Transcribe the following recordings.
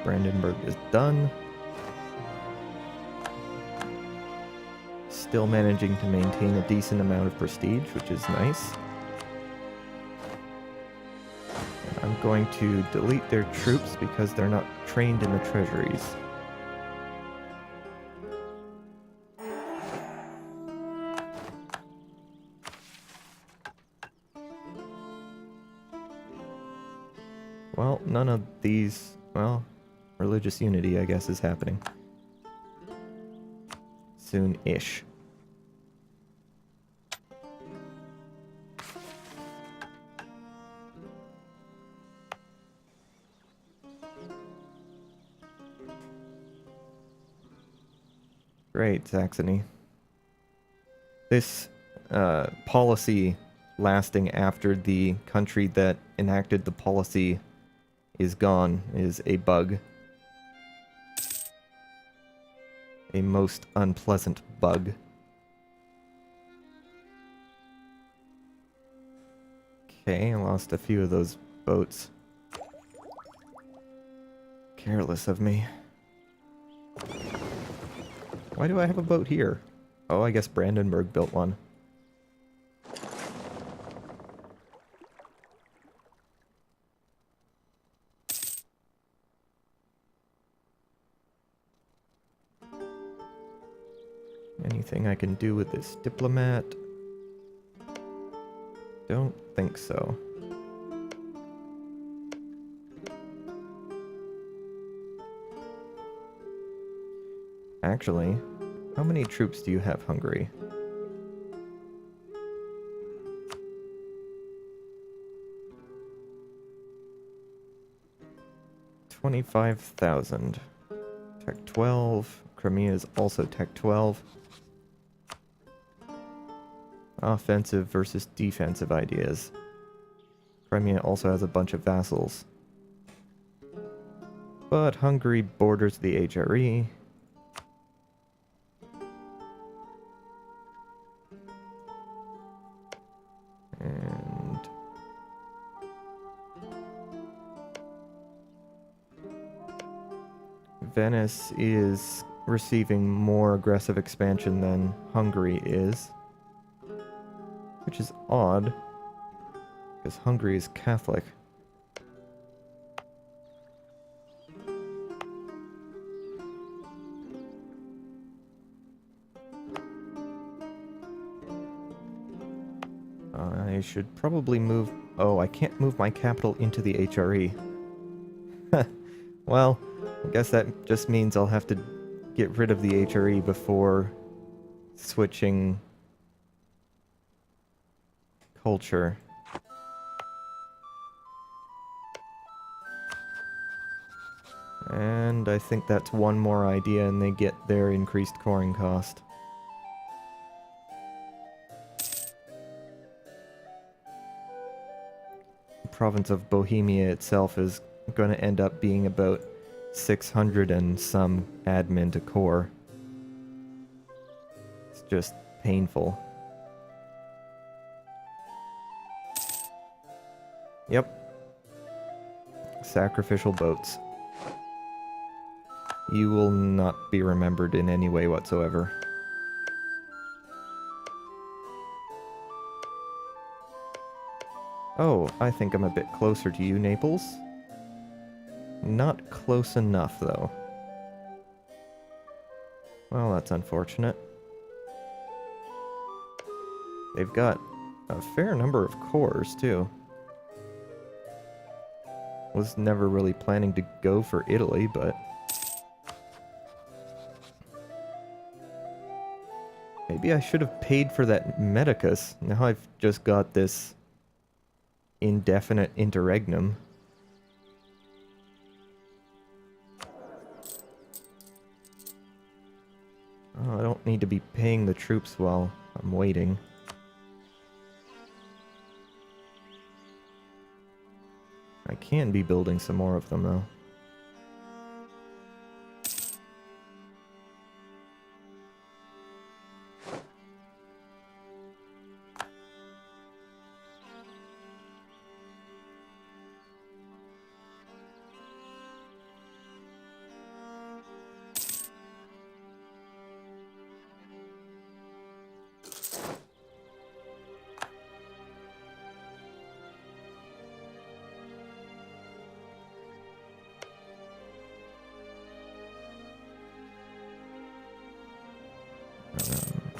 Brandenburg is done. Still managing to maintain a decent amount of prestige, which is nice. And I'm going to delete their troops because they're not trained in the treasuries. Well, none of these, well, religious unity, I guess, is happening. Soon-ish. Great, Saxony. This policy lasting after the country that enacted the policy is gone is a bug. A most unpleasant bug. Okay, I lost a few of those boats. Careless of me. Why do I have a boat here? Oh, I guess Brandenburg built one. Anything I can do with this diplomat? Don't think so. Actually, how many troops do you have, Hungary? $25,000. Tech 12. Crimea is also Tech 12. Offensive versus defensive ideas. Crimea also has a bunch of vassals. But Hungary borders the HRE. And Venice is receiving more aggressive expansion than Hungary is. Which is odd, because Hungary is Catholic. I should probably move... Oh, I can't move my capital into the HRE. Well, I guess that just means I'll have to get rid of the HRE before switching culture. And I think that's one more idea and they get their increased coring cost. The province of Bohemia itself is going to end up being about 600 and some admin to core. It's just painful. Yep. Sacrificial boats. You will not be remembered in any way whatsoever. Oh, I think I'm a bit closer to you, Naples. Not close enough, though. Well, that's unfortunate. They've got a fair number of cores, too. Was never really planning to go for Italy, but... maybe I should have paid for that Medicus. Now I've just got this indefinite interregnum. Oh, I don't need to be paying the troops while I'm waiting. I can be building some more of them, though.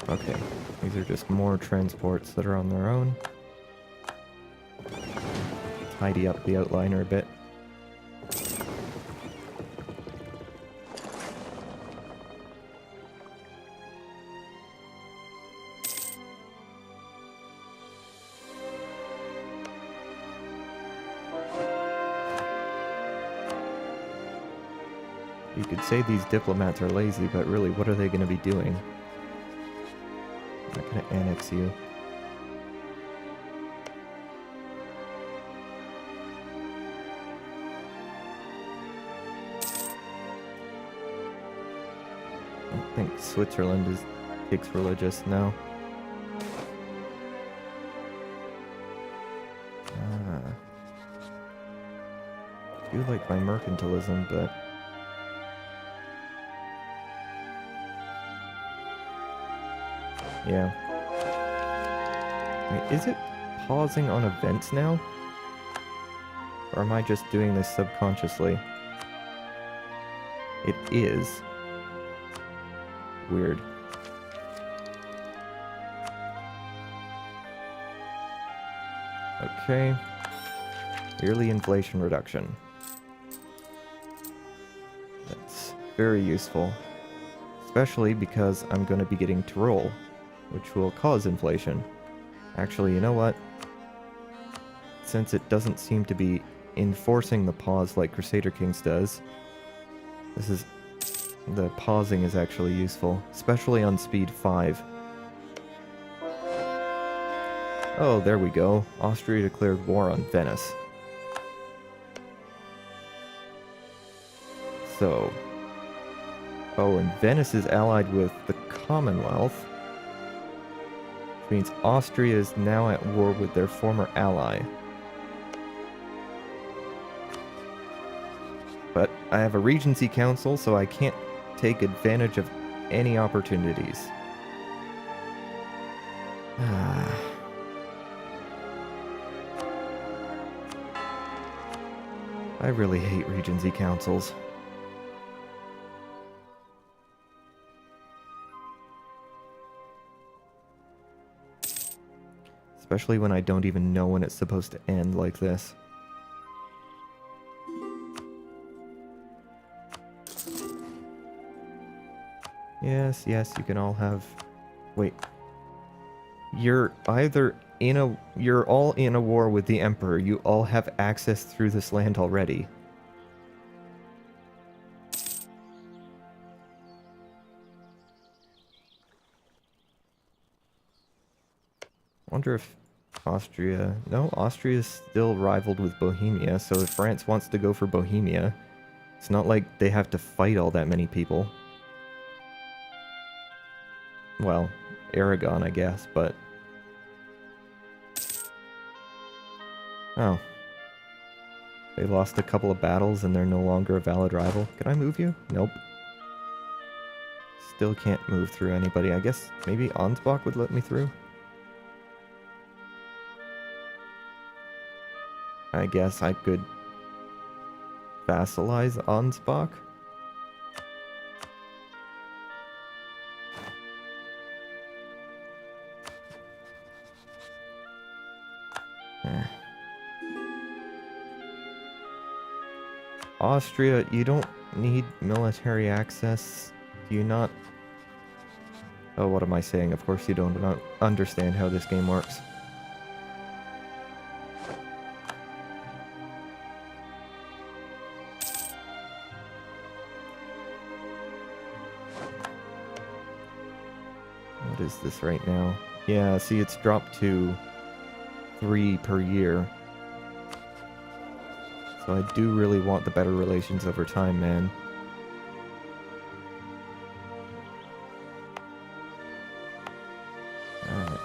Okay, these are just more transports that are on their own. Tidy up the outliner a bit. You could say these diplomats are lazy, but really, what are they going to be doing? I'm not going to annex you. I don't think Switzerland takes religious, no. I do like my mercantilism, but... yeah. Wait, is it pausing on events now? Or am I just doing this subconsciously? It is. Weird. Okay. Yearly inflation reduction. That's very useful. Especially because I'm going to be getting Tyrol, which will cause inflation. Actually, you know what? Since it doesn't seem to be enforcing the pause like Crusader Kings does, the pausing is actually useful, especially on speed 5. Oh, there we go. Austria declared war on Venice. So... oh, and Venice is allied with the Commonwealth, which means Austria is now at war with their former ally. But I have a Regency Council, so I can't take advantage of any opportunities. I really hate Regency Councils. Especially when I don't even know when it's supposed to end like this. Yes, yes, you can all have... wait. You're all in a war with the Emperor. You all have access through this land already. Wonder if Austria... no, Austria is still rivaled with Bohemia, so if France wants to go for Bohemia, it's not like they have to fight all that many people. Well, Aragon, I guess, but... oh. They lost a couple of battles and they're no longer a valid rival. Can I move you? Nope. Still can't move through anybody. I guess maybe Ansbach would let me through? I guess I could vassalize Ansbach. Austria, you don't need military access. Do you not? Oh, what am I saying? Of course you don't understand how this game works. What is this right now? Yeah, see, it's dropped to 3 per year. So I do really want the better relations over time, man.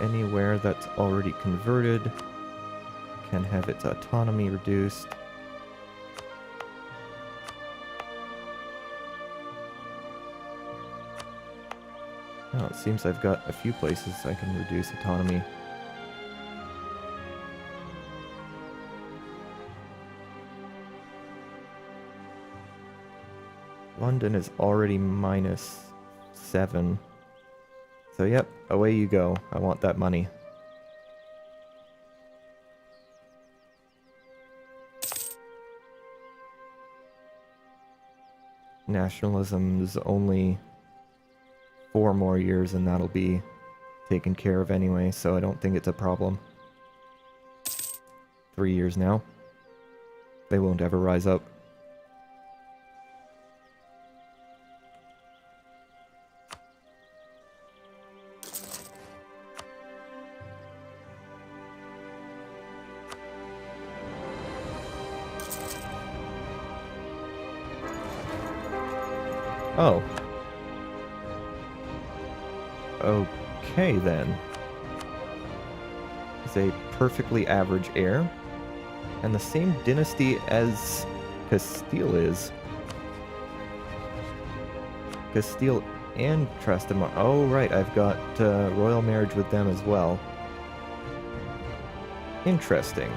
Anywhere that's already converted can have its autonomy reduced. Oh, it seems I've got a few places I can reduce autonomy. London is already -7. So yep, away you go. I want that money. Nationalism's only 4 more years and that'll be taken care of anyway, so I don't think it's a problem. 3 years now. They won't ever rise up. Oh. Okay then. He's a perfectly average heir. And the same dynasty as Castile is. Castile and Trastamare. Oh, right, I've got royal marriage with them as well. Interesting.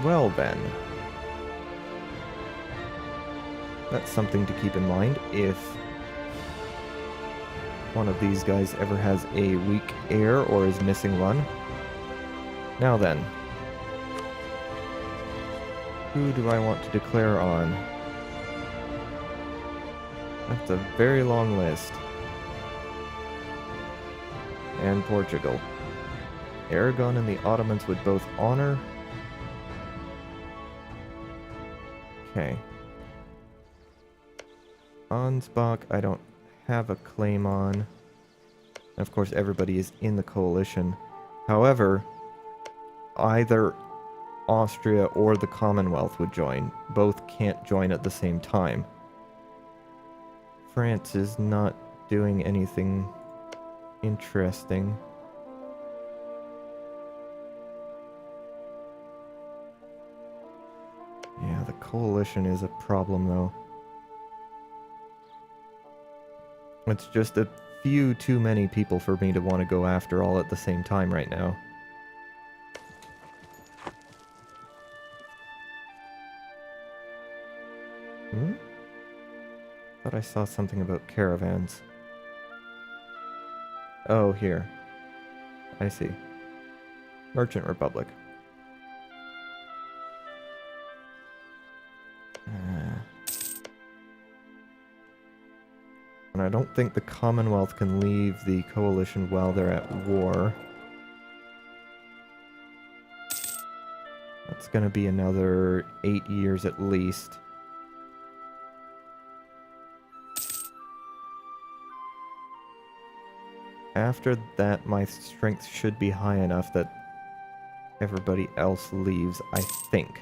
Well then. That's something to keep in mind if one of these guys ever has a weak heir or is missing one. Now then. Who do I want to declare on? That's a very long list. And Portugal. Aragon and the Ottomans would both honor. Okay. Ansbach, I don't have a claim on. And of course, everybody is in the coalition. However, either Austria or the Commonwealth would join. Both can't join at the same time. France is not doing anything interesting. Yeah, the coalition is a problem, though. It's just a few too many people for me to want to go after all at the same time right now. Thought I saw something about caravans. Oh, here. I see. Merchant Republic. And I don't think the Commonwealth can leave the coalition while they're at war. That's gonna be another 8 years at least. After that, my strength should be high enough that everybody else leaves, I think.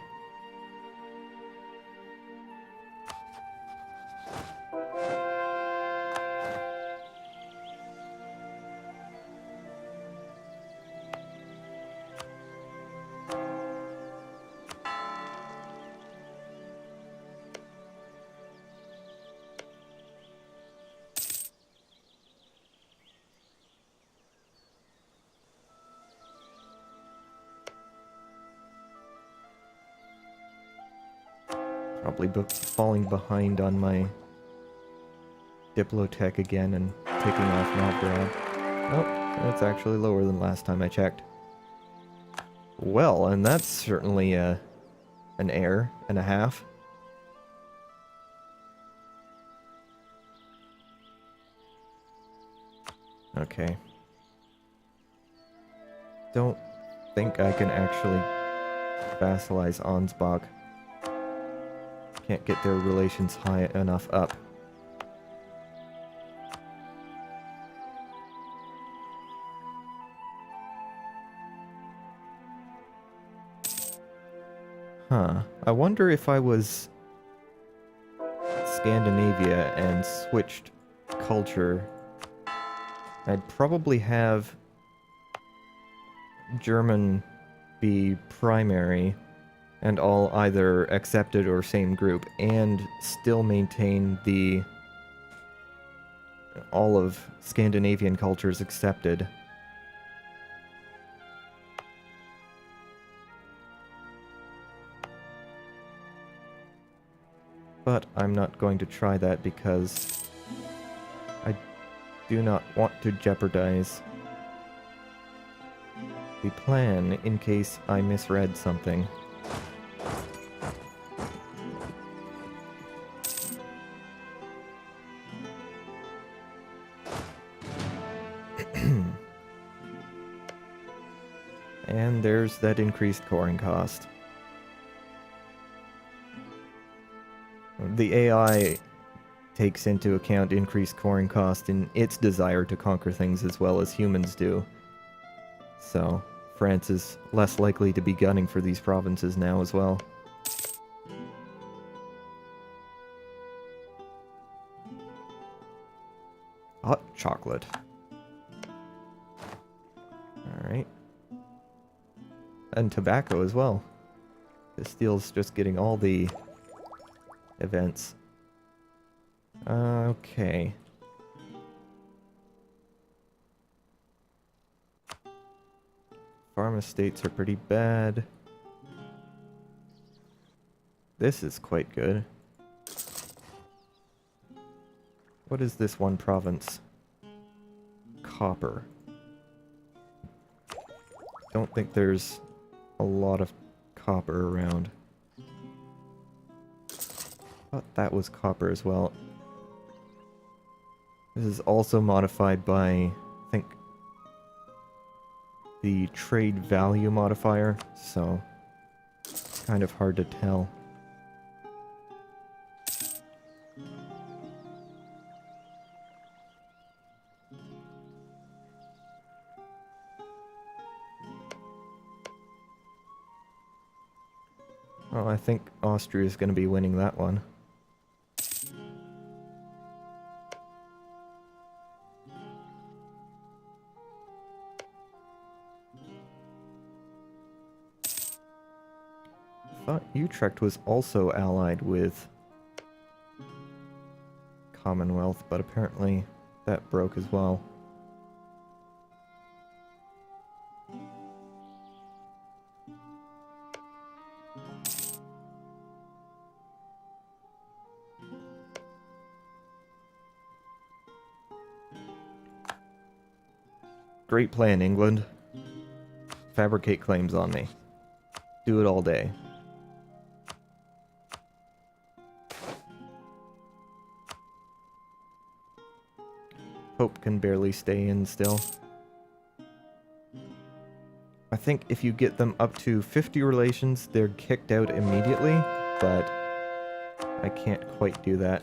Probably falling behind on my Diplotech again and taking off Novgorod. Oh, it's actually lower than last time I checked. Well, and that's certainly an heir and a half. Okay. Don't think I can actually vassalize Ansbach. Can't get their relations high enough up. Huh. I wonder if I was Scandinavia and switched culture, I'd probably have German be primary and all either accepted or same group, and still maintain the all of Scandinavian cultures accepted. But I'm not going to try that because I do not want to jeopardize the plan in case I misread something. And there's that increased coring cost. The AI takes into account increased coring cost in its desire to conquer things as well as humans do. So, France is less likely to be gunning for these provinces now as well. Hot chocolate. Alright. And tobacco as well. Castile's just getting all the events. Okay. Farm estates are pretty bad. This is quite good. What is this one province? Copper. Don't think there's a lot of copper around. Thought that was copper as well. This is also modified by, I think, the trade value modifier, so it's kind of hard to tell. Well, I think Austria is going to be winning that one. I thought Utrecht was also allied with Commonwealth, but apparently that broke as well. Great plan, England. Fabricate claims on me. Do it all day. Pope can barely stay in still. I think if you get them up to 50 relations, they're kicked out immediately, but I can't quite do that.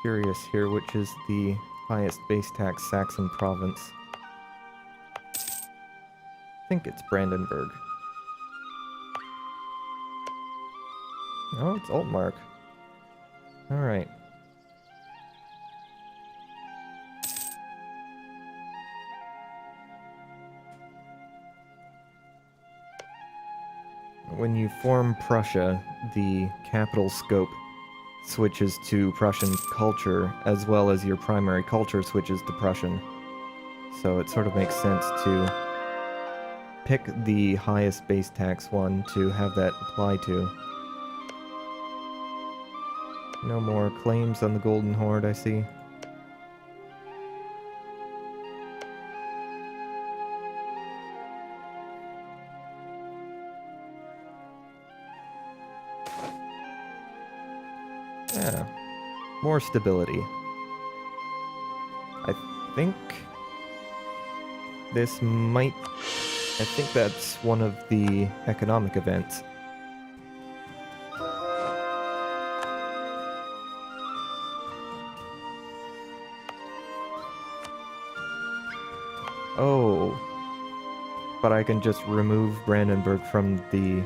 Curious here, which is the highest base tax Saxon province. I think it's Brandenburg. Oh, it's Altmark. Alright. When you form Prussia, the capital scope switches to Prussian culture, as well as your primary culture switches to Prussian. So it sort of makes sense to pick the highest base tax one to have that apply to. No more claims on the Golden Horde, I see. Yeah, more stability. I think this might... I think that's one of the economic events. Oh, but I can just remove Brandenburg from the...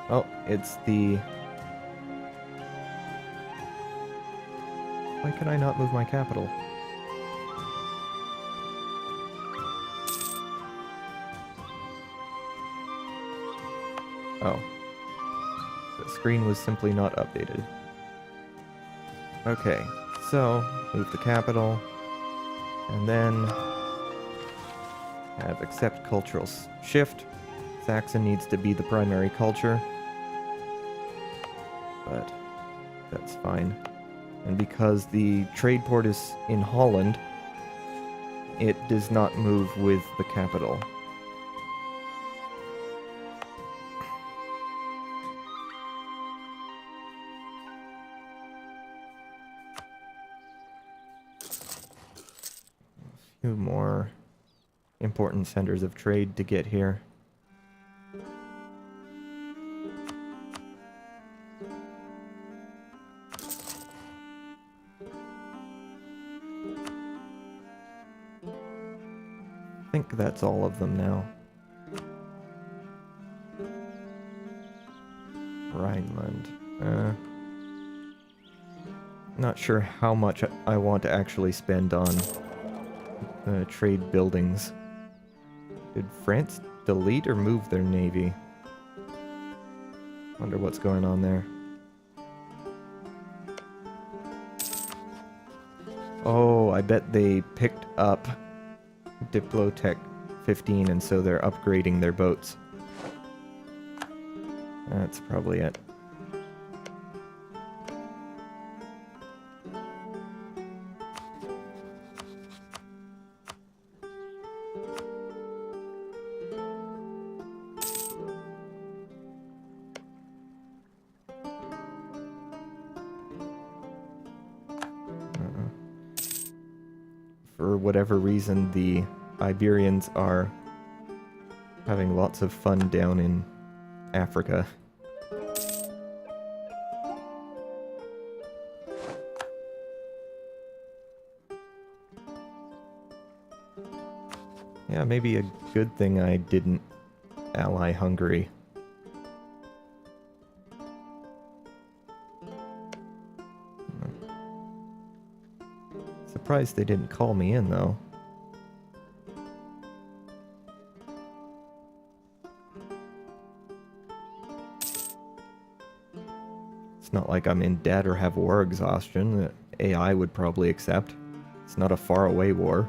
Oh, it's the... Why can I not move my capital? Oh. The screen was simply not updated. Okay, so move the capital, and then have accept cultural shift. Saxon needs to be the primary culture, but that's fine. And because the trade port is in Holland, it does not move with the capital. A few more important centers of trade to get here. I think that's all of them now. Rhineland. Not sure how much I want to actually spend on trade buildings. Did France delete or move their navy? Wonder what's going on there. Oh, I bet they picked up Diplotech 15 and so they're upgrading their boats. That's probably it. For whatever reason, the Iberians are having lots of fun down in Africa. Yeah, maybe a good thing I didn't ally Hungary. Surprised they didn't call me in, though. It's not like I'm in debt or have war exhaustion that AI would probably accept. It's not a faraway war.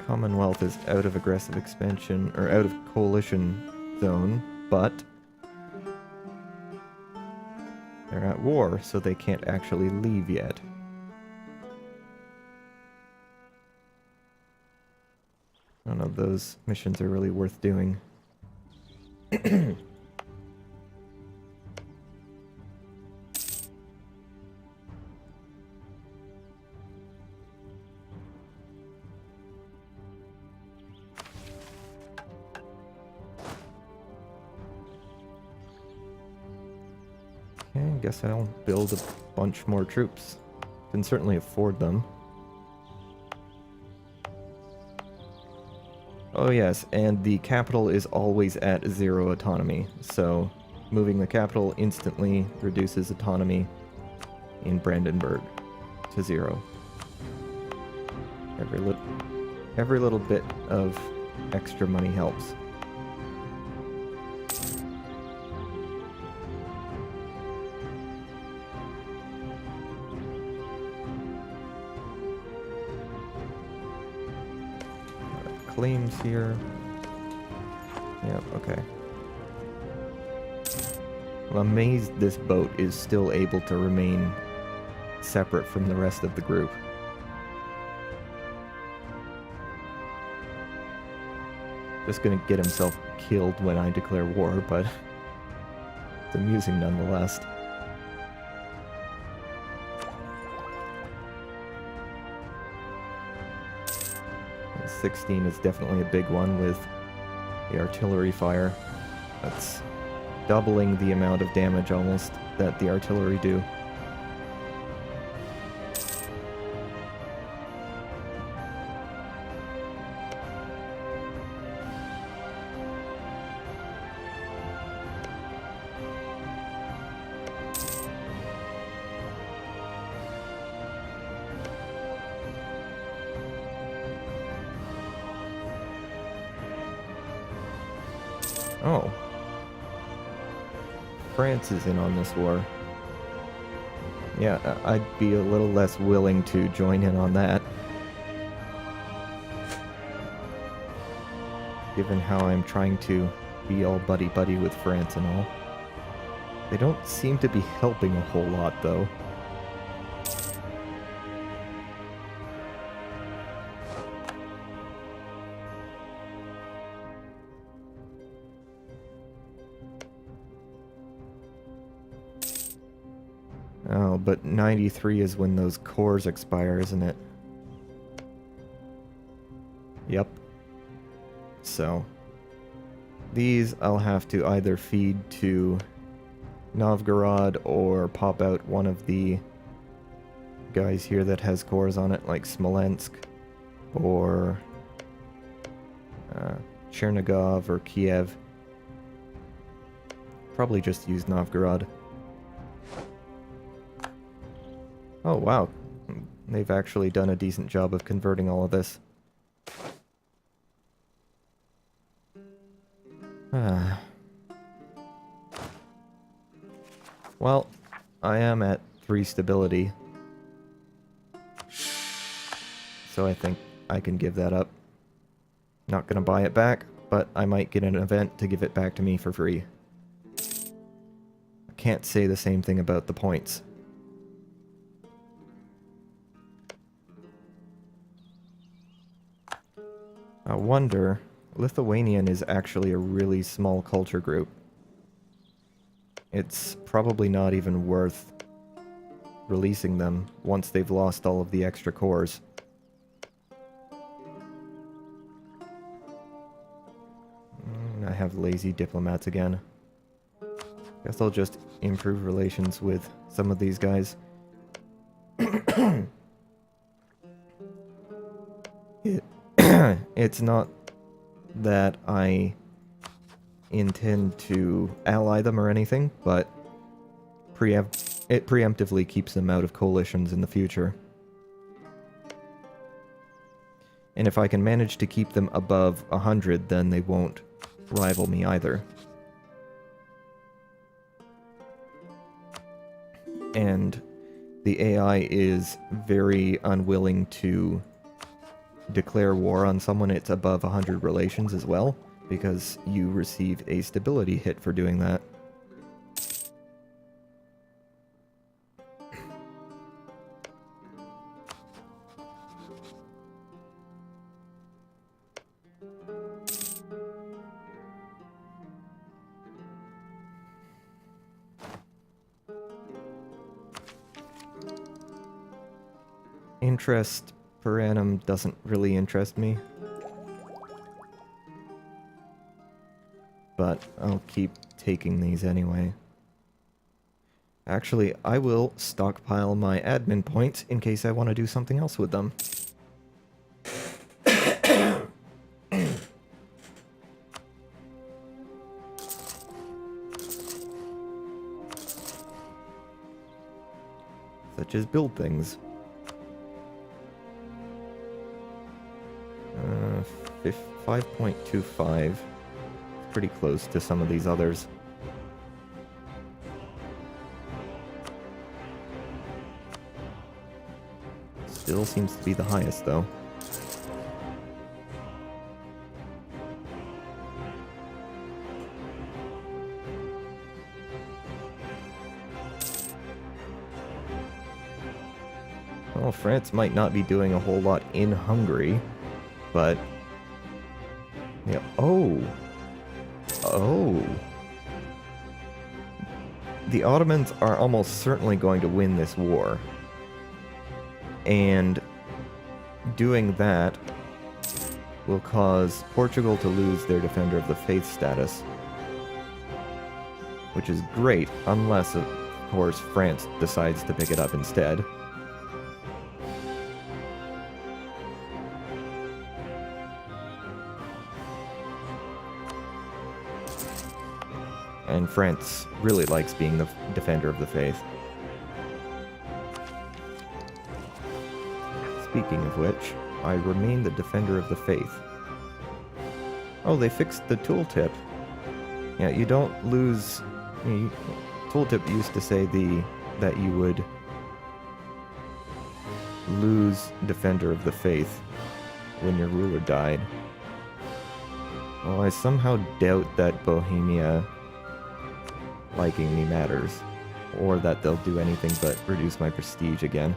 Commonwealth is out of aggressive expansion, or out of coalition zone, but they're at war, so they can't actually leave yet. None of those missions are really worth doing. Okay, I guess I'll build a bunch more troops. Can certainly afford them. Oh yes, and the capital is always at 0 autonomy, so moving the capital instantly reduces autonomy in Brandenburg to 0. Every little bit of extra money helps. Claims here. Yep, okay. I'm amazed this boat is still able to remain separate from the rest of the group. Just gonna get himself killed when I declare war, but it's amusing nonetheless. 16 is definitely a big one with the artillery fire. That's doubling the amount of damage almost that the artillery do. Oh. France is in on this war. Yeah, I'd be a little less willing to join in on that. Given how I'm trying to be all buddy-buddy with France and all. They don't seem to be helping a whole lot, though. Oh, but 93 is when those cores expire, isn't it? Yep. So, these I'll have to either feed to Novgorod or pop out one of the guys here that has cores on it, like Smolensk or Chernigov or Kiev. Probably just use Novgorod. Oh wow, they've actually done a decent job of converting all of this. Well, I am at 3 stability, so I think I can give that up. Not gonna buy it back, but I might get an event to give it back to me for free. I can't say the same thing about the points. I wonder, Lithuanian is actually a really small culture group. It's probably not even worth releasing them once they've lost all of the extra cores. I have lazy diplomats again. Guess I'll just improve relations with some of these guys. It's not that I intend to ally them or anything, but it preemptively keeps them out of coalitions in the future. And if I can manage to keep them above 100, then they won't rival me either. And the AI is very unwilling to declare war on someone it's above 100 relations as well, because you receive a stability hit for doing that. Interest per annum doesn't really interest me, but I'll keep taking these anyway. Actually, I will stockpile my admin points in case I want to do something else with them. Such as build things. 5.25. Pretty close to some of these others. Still seems to be the highest, though. Well, France might not be doing a whole lot in Hungary, but... yeah. Oh! Oh! The Ottomans are almost certainly going to win this war. And doing that will cause Portugal to lose their Defender of the Faith status. Which is great, unless, of course, France decides to pick it up instead. And France really likes being the Defender of the Faith. Speaking of which, I remain the Defender of the Faith. Oh, they fixed the tooltip. Yeah, you don't lose... Tooltip used to say that you would lose Defender of the Faith when your ruler died. Well, I somehow doubt that Bohemia liking me matters, or that they'll do anything but reduce my prestige again.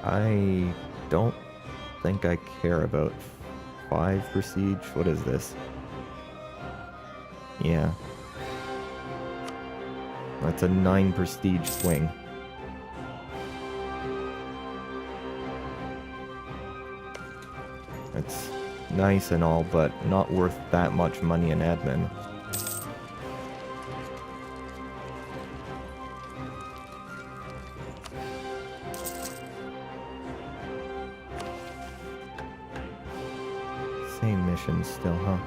I don't think I care about 5 prestige. What is this? Yeah. That's a 9 prestige swing. It's nice and all, but not worth that much money in admin. Same mission still, huh?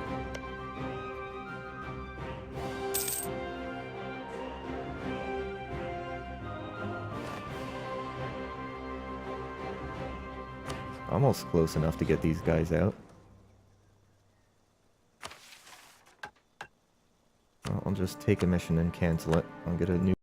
Almost close enough to get these guys out. I'll just take a mission and cancel it. I'll get a new